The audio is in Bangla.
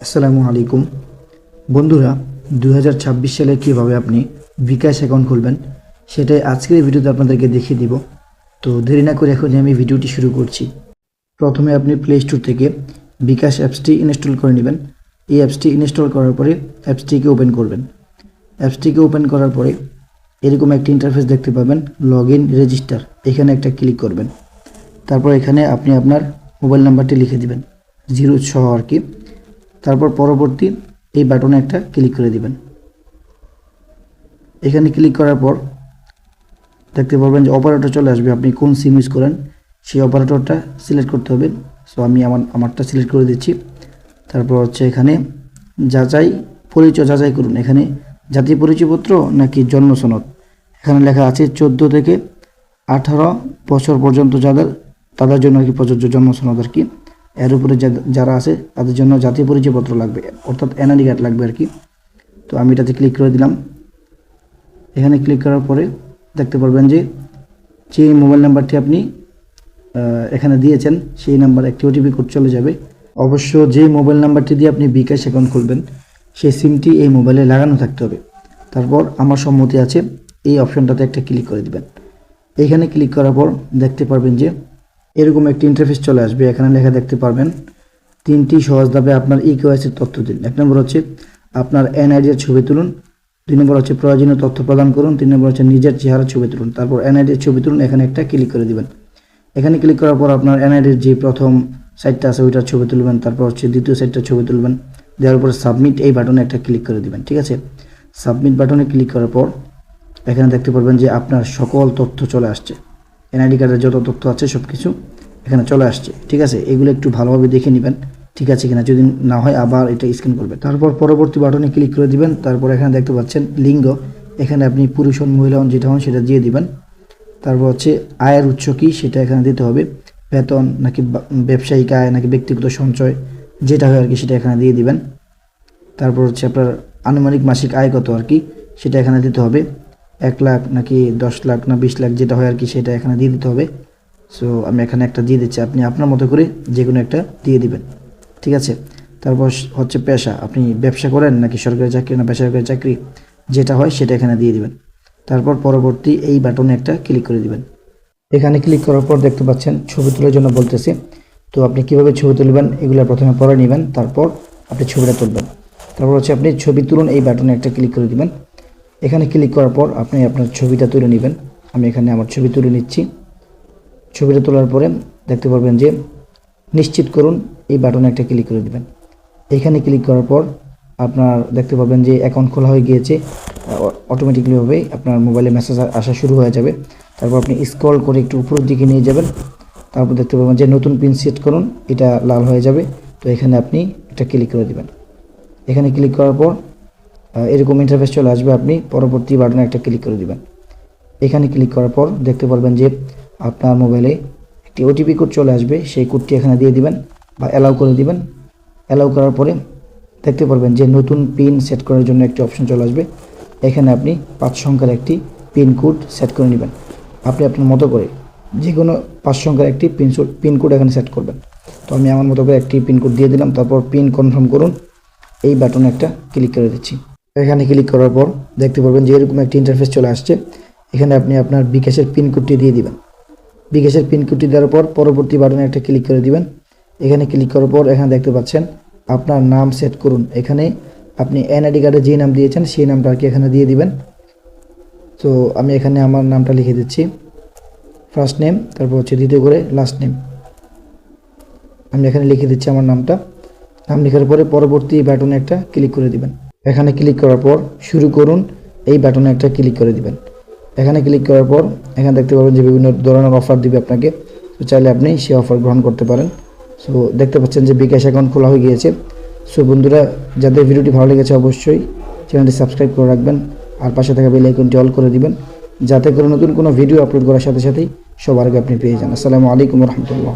আসসালামু আলাইকুম বন্ধুরা, 2026 সালে কিভাবে আপনি বিকাশ অ্যাকাউন্ট খুলবেন সেটাই আজকের ভিডিওতে আপনাদেরকে দেখিয়ে দিব। তো দেরি না করে এখনই আমি ভিডিওটি শুরু করছি। প্রথমে আপনি প্লে স্টোর থেকে বিকাশ অ্যাপসটি ইনস্টল করে নেবেন। এই অ্যাপসটি ইনস্টল করার পরে অ্যাপসটিকে ওপেন করবেন। অ্যাপসটিকে ওপেন করার পরে এরকম একটা ইন্টারফেস দেখতে পাবেন, লগ ইন রেজিস্টার, এখানে একটা ক্লিক করবেন। তারপর এখানে আপনি আপনার মোবাইল নাম্বারটি লিখে দিবেন, 0 সহ আর কি। তারপর পরবর্তী এই বাটনে একটা ক্লিক করে দিবেন। এখানে ক্লিক করার পর দেখতে পারবেন যে অপারেটর চলে আসবে। আপনি কোন সিম ইউজ করেন সেই অপারেটরটা সিলেক্ট করতে হবে। সো আমি আমারটা সিলেক্ট করে দিচ্ছি। তারপর হচ্ছে এখানে পরিচয় যাচাই করুন। এখানে জাতীয় পরিচয়পত্র নাকি জন্ম সনদ, এখানে লেখা আছে 14 থেকে 18 বছর পর্যন্ত তাদের জন্য আর কি প্রযোজ্য জন্ম সনদ আর কি। এর উপরে যারা আছে তাদের জন্য জাতীয় পরিচয়পত্র লাগবে, অর্থাৎ এনআইডি কার্ড লাগবে আর কি। তো আমি এটাতে ক্লিক করে দিলাম। এখানে ক্লিক করার পরে দেখতে পারবেন যে মোবাইল নাম্বারটি আপনি এখানে দিয়েছেন সেই নাম্বার একটি ওটিপি কোড চলে যাবে। অবশ্য যে মোবাইল নাম্বারটি দিয়ে আপনি বিকাশ অ্যাকাউন্ট খুলবেন সেই সিমটি এই মোবাইলে লাগানো থাকতে হবে। তারপর আমার সম্মতি আছে এই অপশনটাতে একটা ক্লিক করে দিবেন। এইখানে ক্লিক করার পর দেখতে পারবেন যে এরকম একটি ইন্টারফেস চলে আসবে। এখানে লেখা দেখতে পারবেন 3টি সহজ ধাপে আপনার ইকেওয়াইসির তথ্য দিন। 1 নম্বর হচ্ছে আপনার এনআইডির ছবি তুলুন, 2 নম্বর হচ্ছে প্রয়োজনীয় তথ্য প্রদান করুন, 3 নম্বর হচ্ছে নিজের চেহারা ছবি তুলুন। তারপর এনআইডির ছবি তুলুন, এখানে একটা ক্লিক করে দিবেন। এখানে ক্লিক করার পর আপনার এনআইডির যে প্রথম সাইটটা আছে ওইটার ছবি তুলবেন, তারপর হচ্ছে দ্বিতীয় সাইটটার ছবি তুলবেন। দেওয়ার পর সাবমিট এই বাটনে একটা ক্লিক করে দিবেন। ঠিক আছে, সাবমিট বাটনে ক্লিক করার পর এখানে দেখতে পারবেন যে আপনার সকল তথ্য চলে আসছে। এনআইডি কার্ডের যত তথ্য আছে সব কিছু এখানে চলে আসছে। ঠিক আছে, এগুলো একটু ভালোভাবে দেখে নেবেন ঠিক আছে কিনা, যদি না হয় আবার এটা স্ক্যান করবেন। তারপর পরবর্তী বাটনে ক্লিক করে দিবেন। তারপর এখানে দেখতে পাচ্ছেন লিঙ্গ, এখানে আপনি পুরুষ হন মহিলা হন যেটা হন সেটা দিয়ে দিবেন। তারপর হচ্ছে আয়ের উৎস কী সেটা এখানে দিতে হবে, বেতন নাকি ব্যবসায়িক আয় নাকি ব্যক্তিগত সঞ্চয়, যেটা হয় আর কি সেটা এখানে দিয়ে দিবেন। তারপর হচ্ছে আপনার আনুমানিক মাসিক আয় কত আর কি সেটা এখানে দিতে হবে, 1 লাখ নাকি 10 লাখ না 20 লাখ যেটা হয় আর কি সেটা এখানে দিয়ে দিতে হবে। সো আমি এখানে একটা দিয়ে দিচ্ছি, আপনি আপনার মতো করে যে কোনো একটা দিয়ে দিবেন। ঠিক আছে, তারপর হচ্ছে পেশা, আপনি ব্যবসা করেন নাকি সরকারি চাকরি না বেসরকারি চাকরি, যেটা হয় সেটা এখানে দিয়ে দিবেন। তারপর পরবর্তী এই বাটনে একটা ক্লিক করে দিবেন। এখানে ক্লিক করার পর দেখতে পাচ্ছেন ছবি তোলার জন্য বলতেছে। তো আপনি কিভাবে ছবি তুলবেন এগুলো প্রথমে পড়ে নেবেন, তারপর আপনি ছবিটা তুলবেন। তারপর হচ্ছে আপনি ছবি তুলুন এই বাটনে একটা ক্লিক করে দিবেন। এখানে ক্লিক করার পর আপনি আপনার ছবিটা তুলে নেবেন। আমি এখানে আমার ছবি তুলে নিচ্ছি। ছবিটা তোলার পরে দেখতে পারবেন যে নিশ্চিত করুন এই বাটনে একটা ক্লিক করে দিবেন। এখানে ক্লিক করার পর আপনার দেখতে পাবেন যে অ্যাকাউন্ট খোলা হয়ে গিয়েছে। অটোমেটিকলিভাবে আপনার মোবাইলে মেসেজ আসা শুরু হয়ে যাবে। তারপর আপনি স্ক্রল করে একটু উপরের দিকে নিয়ে যাবেন। তারপর দেখতে পাবেন যে নতুন পিন সেট করুন, এটা লাল হয়ে যাবে। তো এখানে আপনি এটা ক্লিক করে দিবেন। এখানে ক্লিক করার পর এরকম ইন্টারফেস চলে আসবে। আপনি পরবর্তী বাটনে একটা ক্লিক করে দিবেন। এখানে ক্লিক করার পর দেখতে পারবেন যে আপনার মোবাইলে একটি ওটিপি কোড চলে আসবে, সেই কোডটি এখানে দিয়ে দিবেন বা অ্যালাউ করে দিবেন। অ্যালাউ করার পরে দেখতে পারবেন যে নতুন পিন সেট করার জন্য একটি অপশন চলে আসবে। এখানে আপনি 5 সংখ্যার একটি পিন কোড সেট করে নেবেন। আপনি আপনার মতো করে যে কোনো 5 সংখ্যার একটি পিন কোড এখানে সেট করবেন। তো আমি আমার মতো করে একটি পিন কোড দিয়ে দিলাম। তারপর পিন কনফার্ম করুন এই বাটনে একটা ক্লিক করে দিচ্ছি। এখানে ক্লিক করার পর দেখতে পারবেন যে এরকম একটি ইন্টারফেস চলে আসছে। এখানে আপনি আপনার বিকাশের পিন কোডটি দিয়ে দিবেন। বিকাশের পিন কোডটি দেওয়ার পর পরবর্তী বাটনে একটা ক্লিক করে দিবেন। এখানে ক্লিক করার পর এখানে দেখতে পাচ্ছেন আপনার নাম সেট করুন। এখানে আপনি এনআইডি কার্ডে যে নাম দিয়েছেন সেই নামটা আর কি এখানে দিয়ে দিবেন। তো আমি এখানে আমার নামটা লিখে দিচ্ছি, ফার্স্ট নেম, তারপর হচ্ছে দ্বিতীয় করে লাস্ট নেম। আমি এখানে লিখে দিচ্ছি আমার নামটা। নাম লেখার পরে পরবর্তী বাটনে একটা ক্লিক করে দিবেন। এখানে ক্লিক করার পর শুরু করুন এই বাটনে একটা ক্লিক করে দিবেন। এখানে ক্লিক করার পর এখানে দেখতে পাবেন যে বিভিন্ন ধরনের অফার দিবে আপনাকে। তো চাইলে আপনি সেই অফার গ্রহণ করতে পারেন। সো দেখতে পাচ্ছেন যে বিকাশ অ্যাকাউন্ট খোলা হয়ে গিয়েছে। সো বন্ধুরা, যাদের ভিডিওটি ভালো লেগেছে অবশ্যই চ্যানেলটি সাবস্ক্রাইব করে রাখবেন আর পাশে থাকা বেল আইকনটি অল করে দিবেন, যাতে করে নতুন কোনো ভিডিও আপলোড করার সাথে সাথেই সবার আগে আপনি পেয়ে যান। আসসালামু আলাইকুম ওয়া রাহমাতুল্লাহ।